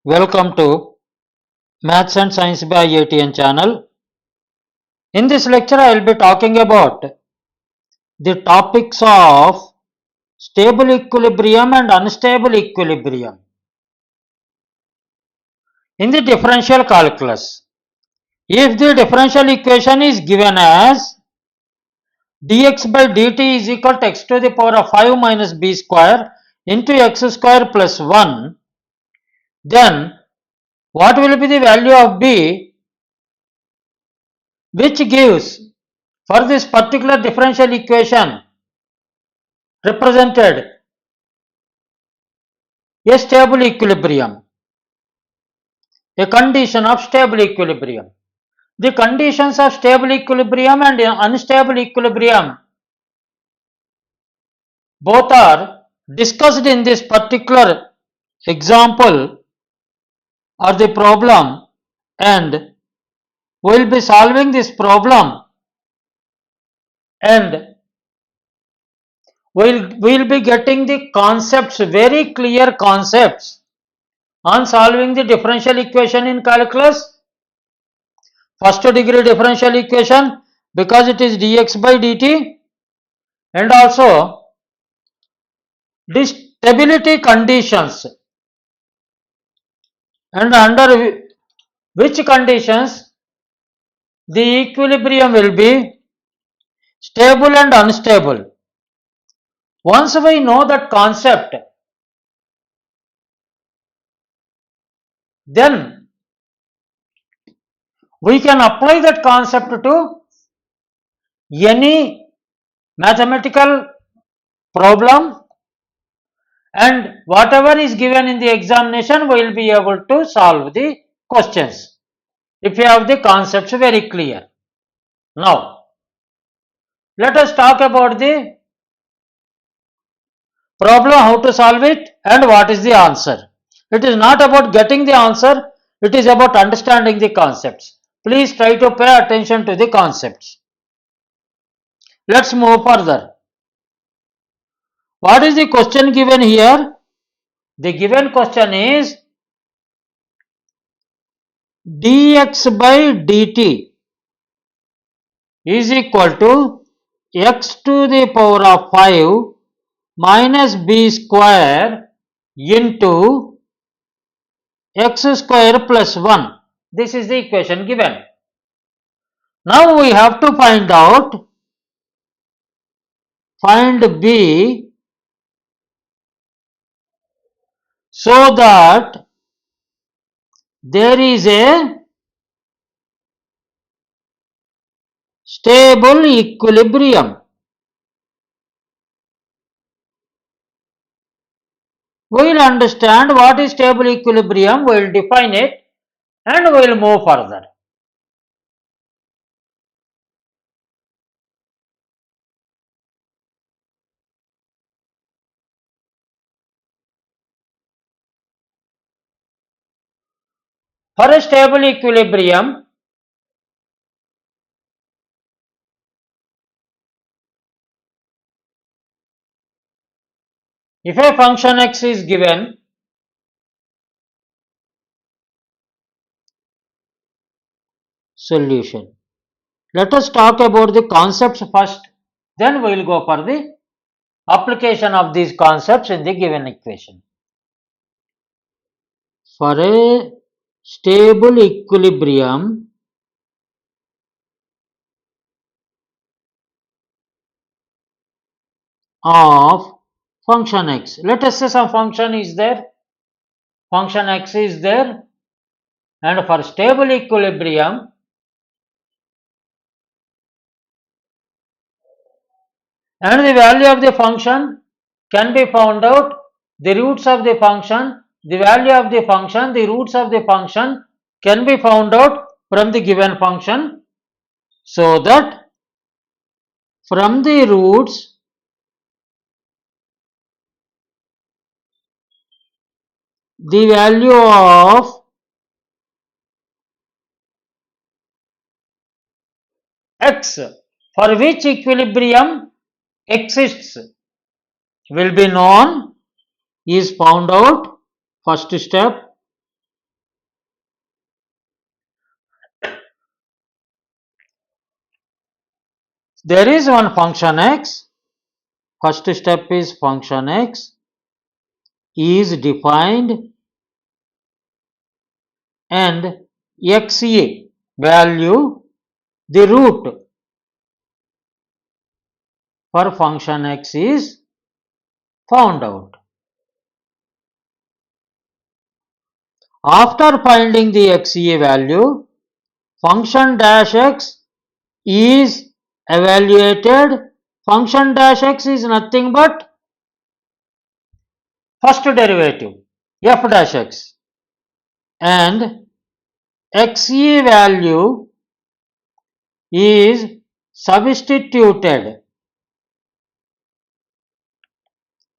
Welcome to Maths and Science by IITian channel. In this lecture, I will be talking about the topics of stable equilibrium and unstable equilibrium in the differential calculus. If the differential equation is given as dx by dt is equal to x to the power of 5 minus b square into x square plus 1, then what will be the value of b, which gives for this particular differential equation represented a stable equilibrium, a condition of stable equilibrium. The conditions of stable equilibrium and unstable equilibrium both are discussed in this particular example or the problem, and we will be solving this problem and we will be getting the concepts, very clear concepts on solving the differential equation in calculus. First degree differential equation, because it is dx by dt, and also the stability conditions, and under which conditions the equilibrium will be stable and unstable. Once we know that concept, then we can apply that concept to any mathematical problem, and whatever is given in the examination we will be able to solve the questions if you have the concepts very clear. Now, let us talk about the problem, how to solve it and what is the answer. It is not about getting the answer, it is about understanding the concepts. Please try to pay attention to the concepts. Let's move further. What is the question given here? The given question is dx by dt is equal to x to the power of 5 minus b square into x square plus 1. This is the equation given. Now we have to find b, so that there is a stable equilibrium. We will understand what is stable equilibrium, we will define it and we will move further. For a stable equilibrium, if a function x is given, solution. Let us talk about the concepts first, then we will go for the application of these concepts in the given equation. For a stable equilibrium, of function x, let us say some function is there, function x is there, and for stable equilibrium, and the value of the function can be found out, the roots of the function, the value of the function, the roots of the function can be found out from the given function, so that from the roots the value of x for which equilibrium exists will be known, is found out. First step. there is one function x. First step is function x is defined and xa value, the root for function x is found out. After finding the xa value, function dash x is evaluated. Function dash x is nothing but first derivative f dash x, and xa value is substituted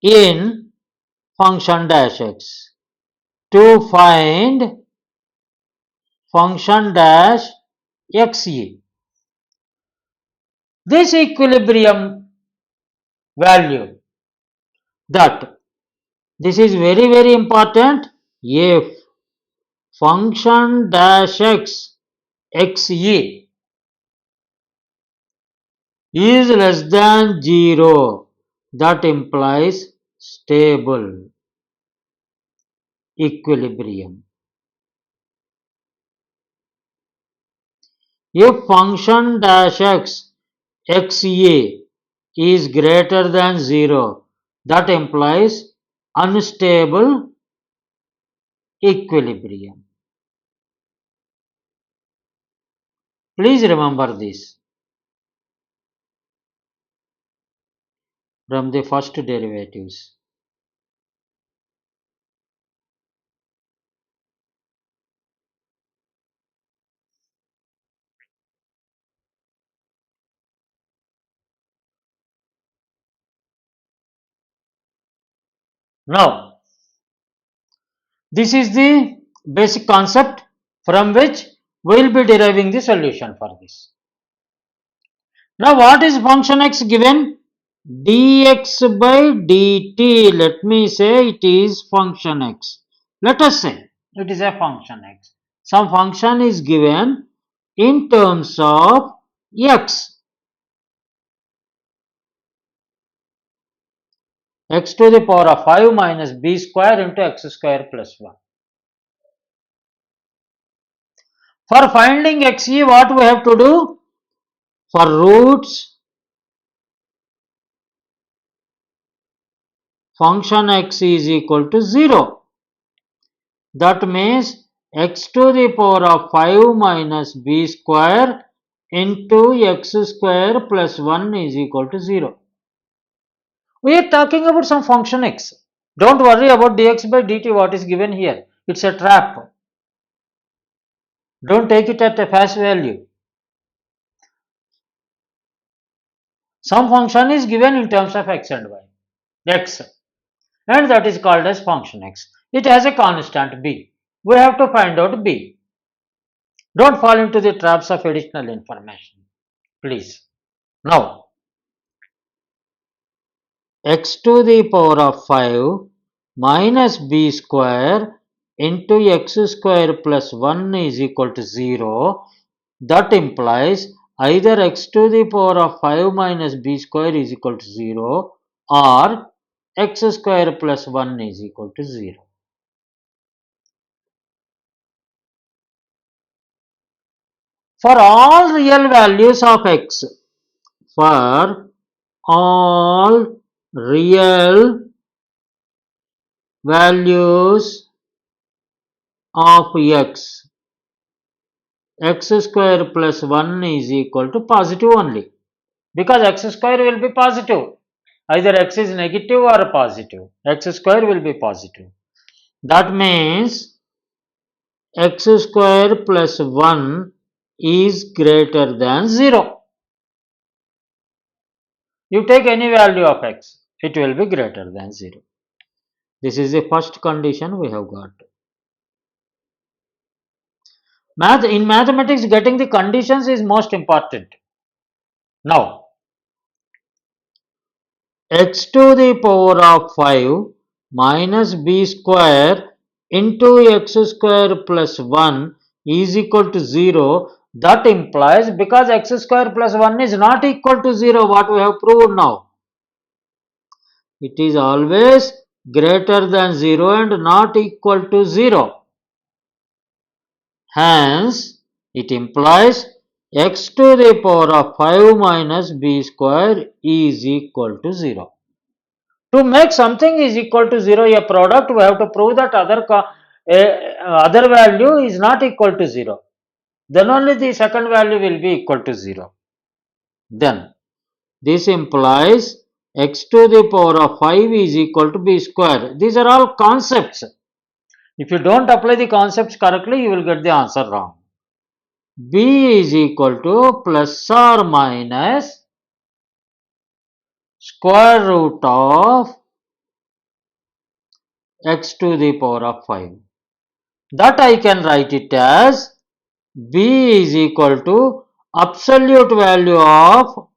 in function dash x to find function dash xe. This equilibrium value, that this is very important, if function dash x xe is less than 0, that implies stable equilibrium. If function dash x xa is greater than 0, that implies unstable equilibrium. Please remember this from the first derivatives. Now, this is the basic concept from which we will be deriving the solution for this. Now, what is function x given? Dx by dt. Let me say it is function x. Let us say it is a function x. Some function is given in terms of x. X to the power of 5 minus b square into x square plus 1. For finding xe, what we have to do? For roots, function x is equal to 0. That means x to the power of 5 minus b square into x square plus 1 is equal to 0. We are talking about some function x. Don't worry about dx by dt, what is given here. It's a trap. Don't take it at a face value. Some function is given in terms of x and y. X. And that is called as function x. It has a constant b. We have to find out b. Don't fall into the traps of additional information, please. Now, x to the power of 5 minus b square into x square plus 1 is equal to 0. That implies either x to the power of 5 minus b square is equal to 0 or x square plus 1 is equal to 0. For all real values of x, for all real values of x, x square plus 1 is equal to positive only, because x square will be positive. Either x is negative or positive, x square will be positive. That means x square plus 1 is greater than 0. You take any value of x, it will be greater than 0. This is the first condition we have got. In mathematics, getting the conditions is most important. Now, x to the power of 5 minus b square into x square plus 1 is equal to 0. That implies, because x square plus 1 is not equal to 0, what we have proved now, it is always greater than 0 and not equal to 0. Hence, it implies x to the power of 5 minus b square is equal to 0. To make something is equal to 0 a product, we have to prove that other value is not equal to 0. Then only the second value will be equal to 0. Then this implies x to the power of 5 is equal to b square. These are all concepts. If you don't apply the concepts correctly, you will get the answer wrong. B is equal to plus or minus square root of x to the power of 5. That I can write it as B is equal to absolute value of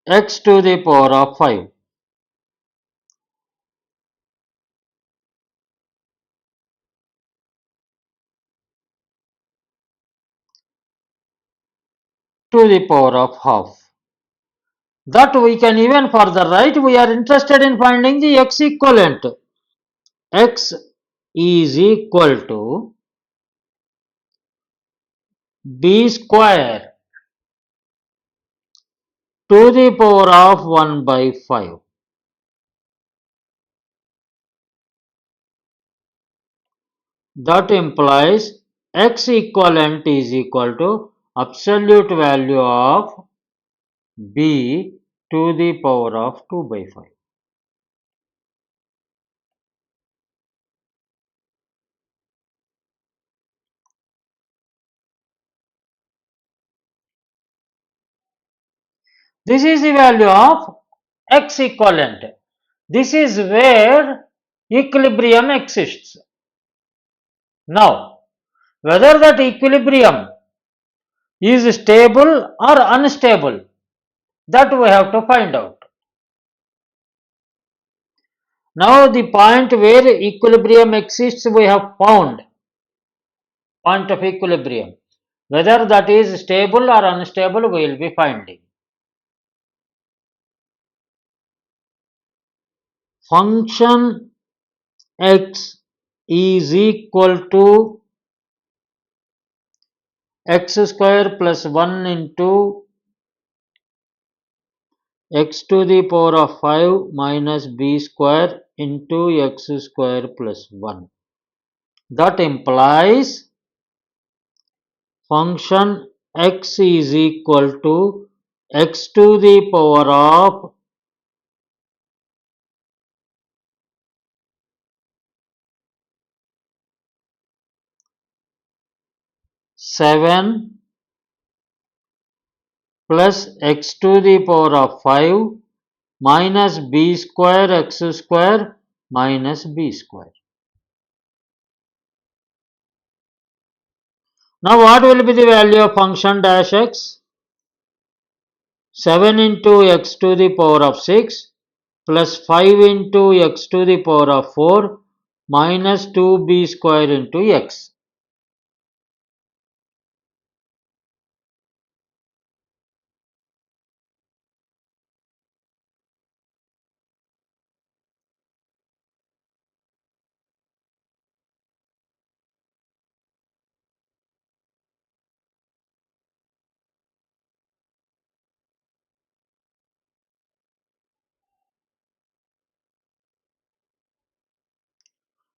x to the power of 5. To the power of half. That we can even further write, we are interested in finding the x equivalent. X is equal to b square to the power of 1 by 5. That implies x equivalent is equal to absolute value of b to the power of 2 by 5. This is the value of x equivalent. This is where equilibrium exists. Now, whether that equilibrium is stable or unstable, that we have to find out. Now, the point where equilibrium exists, we have found point of equilibrium. Whether that is stable or unstable, we will be finding. Function x is equal to x square plus 1 into x to the power of 5 minus b square into x square plus 1. That implies function x is equal to x to the power of 7 plus x to the power of 5 minus b square x square minus b square. Now what will be the value of function dash x? 7 into x to the power of 6 plus 5 into x to the power of 4 minus 2b square into x.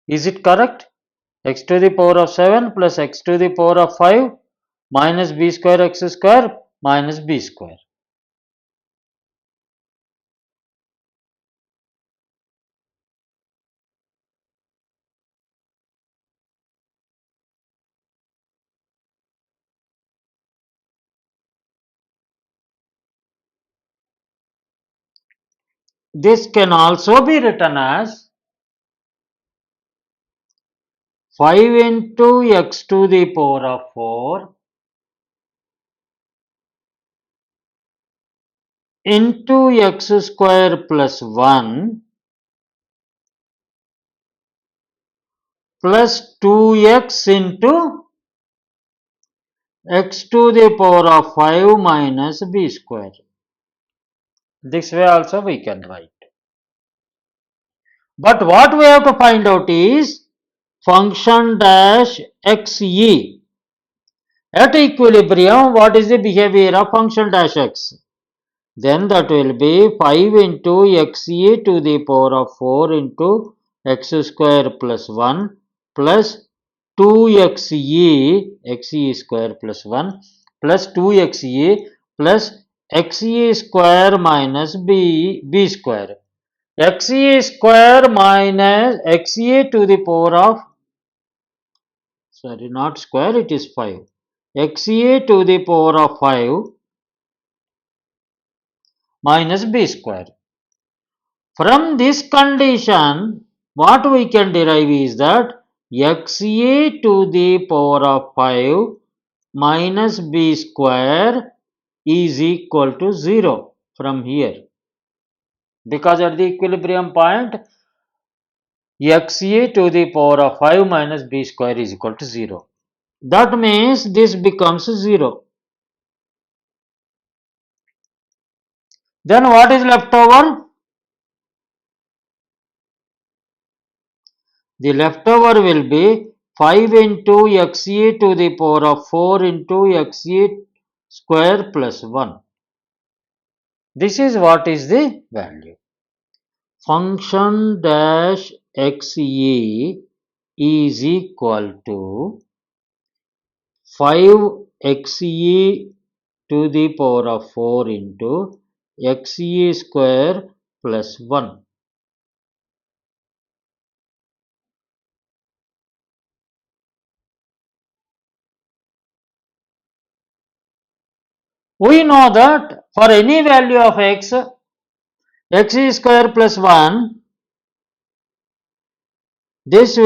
Is it correct? X to the power of 7 plus x to the power of 5 minus b square x square minus b square. This can also be written as 5 into x to the power of 4 into x square plus 1 plus 2x into x to the power of 5 minus b square. This way also we can write. But what we have to find out is function dash xe. At equilibrium, what is the behavior of function dash x? Then that will be 5 into xe to the power of 4 into x square plus 1 plus 2xe, xe square plus 1 plus 2xe plus xe square minus b square. xe square minus xe to the power of, sorry, not square, it is 5. xe to the power of 5 minus b square. From this condition, what we can derive is that xa to the power of 5 minus b square is equal to 0 from here. Because at the equilibrium point, xa to the power of 5 minus b square is equal to 0. That means this becomes 0. Then what is left over? The leftover will be 5 into xe to the power of 4 into xe square plus 1. This is what is the value. Function dash xe is equal to 5 xe to the power of 4 into xe square plus 1. We know that for any value of x, x square plus 1, this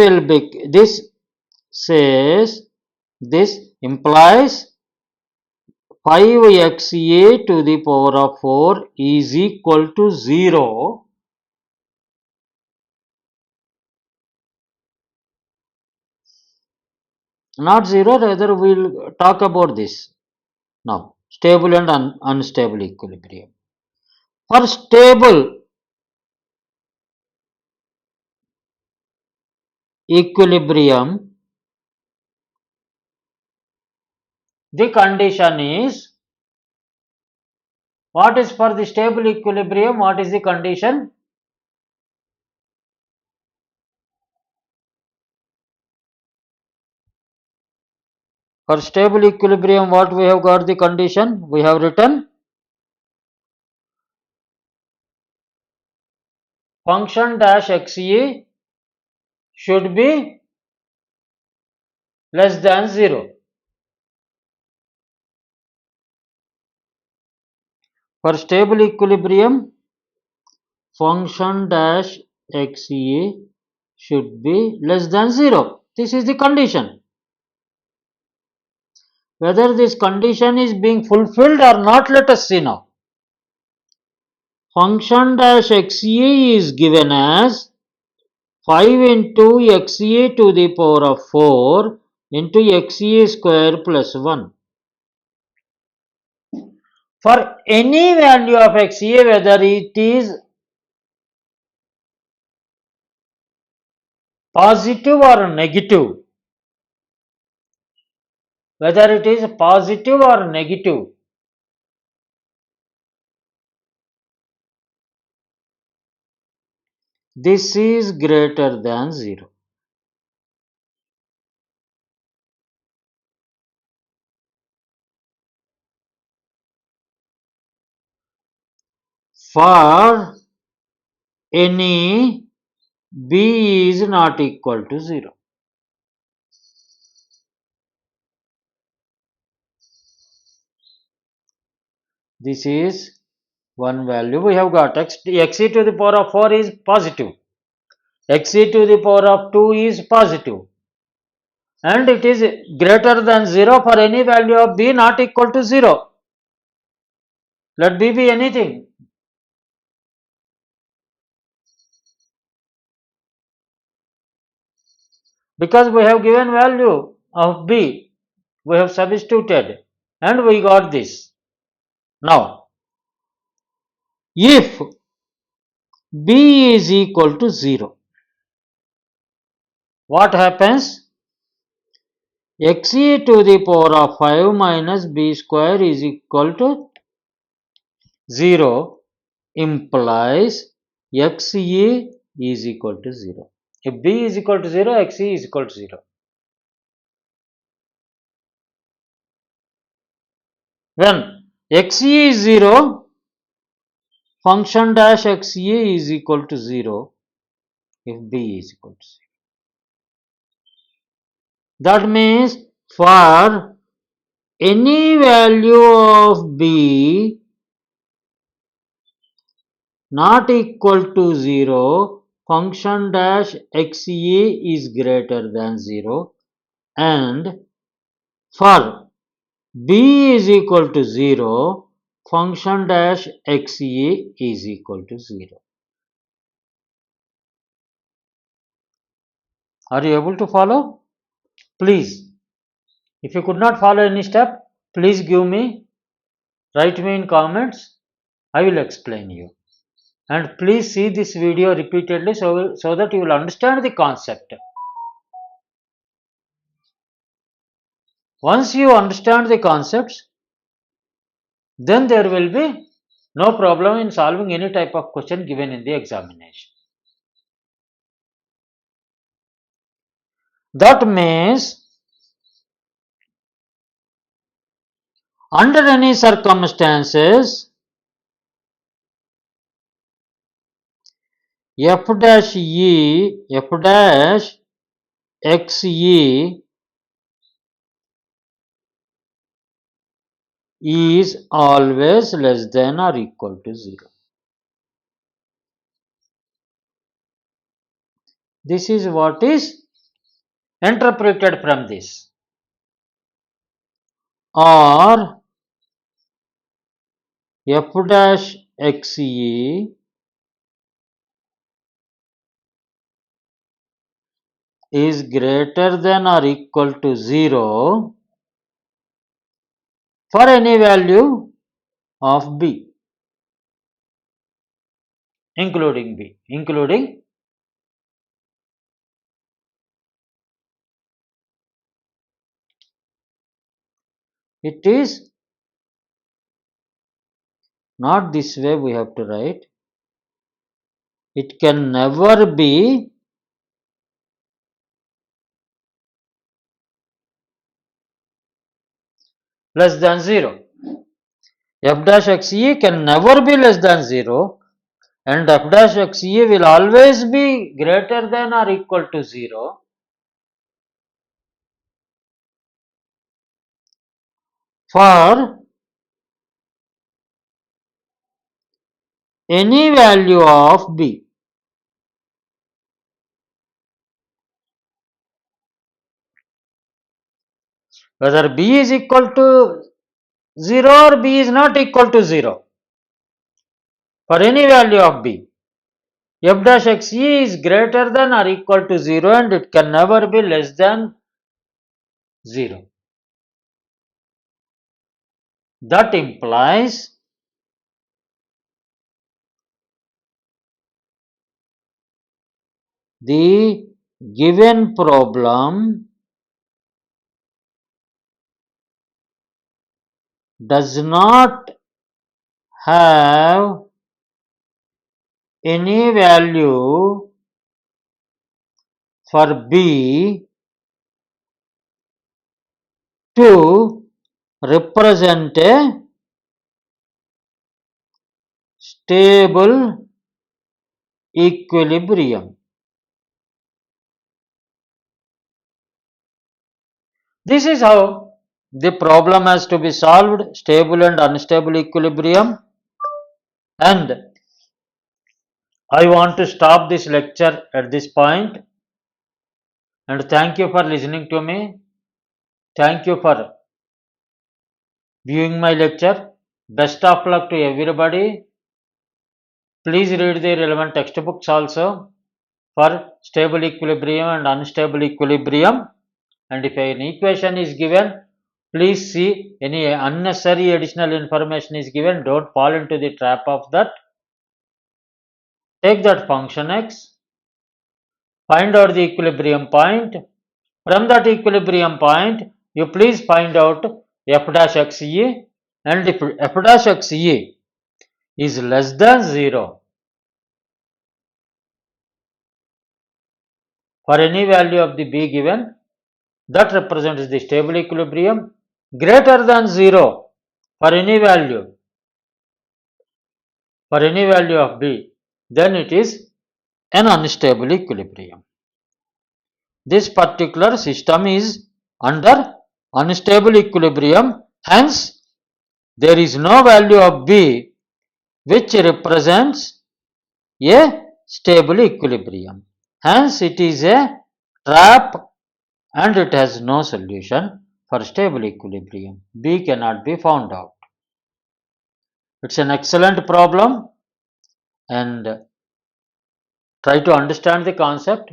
implies 5xa to the power of 4 is equal to 0. Not 0, rather we will talk about this now. Stable and unstable equilibrium. For stable equilibrium, the condition is, what is for the stable equilibrium? What is the condition? For stable equilibrium, what we have got the condition? We have written function dash xe should be less than 0. For stable equilibrium, function dash xe should be less than 0. This is the condition. Whether this condition is being fulfilled or not, let us see now. Function dash xe is given as 5 into xe to the power of 4 into xe square plus 1. For any value of xe, whether it is positive or negative, whether it is positive or negative, this is greater than 0. For any b is not equal to 0. This is one value we have got. Xe to the power of 4 is positive. Xe to the power of 2 is positive. And it is greater than 0 for any value of b not equal to 0. Let b be anything. because we have given value of b, we have substituted and we got this. Now, if b is equal to 0, what happens? xe to the power of 5 minus b square is equal to 0 implies xe is equal to 0. If b is equal to 0, xe is equal to 0. When xe is 0, function dash xe is equal to 0 if b is equal to 0. That means for any value of b not equal to 0, function dash xe is greater than 0, and for b is equal to 0, function dash xe is equal to 0. Are you able to follow? Please, if you could not follow any step, please give me, write me in comments. I will explain you. And please see this video repeatedly so that you will understand the concept. Once you understand the concepts, then there will be no problem in solving any type of question given in the examination. That means under any circumstances, f dash xe is always less than or equal to 0. This is what is interpreted from this. Or f dash xe is greater than or equal to 0 for any value of b, including b, including it is not this way we have to write. It can never be less than 0. F dash xe can never be less than 0 and f dash xe will always be greater than or equal to 0 for any value of b. Whether b is equal to 0 or b is not equal to 0, for any value of b, f dash xe is greater than or equal to 0 and it can never be less than 0. That implies the given problem does not have any value for b to represent a stable equilibrium. This is how the problem has to be solved, stable and unstable equilibrium. And I want to stop this lecture at this point. And thank you for listening to me. Thank you for viewing my lecture. Best of luck to everybody. Please read the relevant textbooks also. for stable equilibrium and unstable equilibrium. And if an equation is given, please see any unnecessary additional information is given. Don't fall into the trap of that. Take that function x, find out the equilibrium point. From that equilibrium point, you please find out f dash xe, and if f dash xe is less than 0 for any value of the b given, that represents the stable equilibrium. Greater than 0 for any value of b, then it is an unstable equilibrium. This particular system is under unstable equilibrium, hence there is no value of b which represents a stable equilibrium. Hence it is a trap and it has no solution for stable equilibrium. B cannot be found out. It's an excellent problem, and try to understand the concept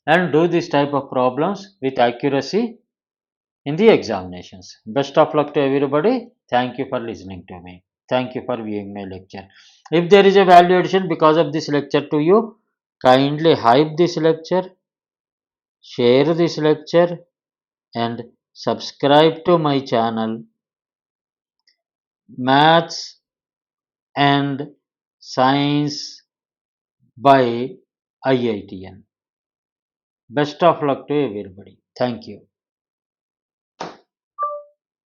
and do this type of problems with accuracy in the examinations. Best of luck to everybody. Thank you for listening to me. Thank you for viewing my lecture. If there is a value addition because of this lecture to you, kindly hype this lecture, share this lecture, and subscribe to my channel Maths and Science by IITian. Best of luck to everybody. Thank you.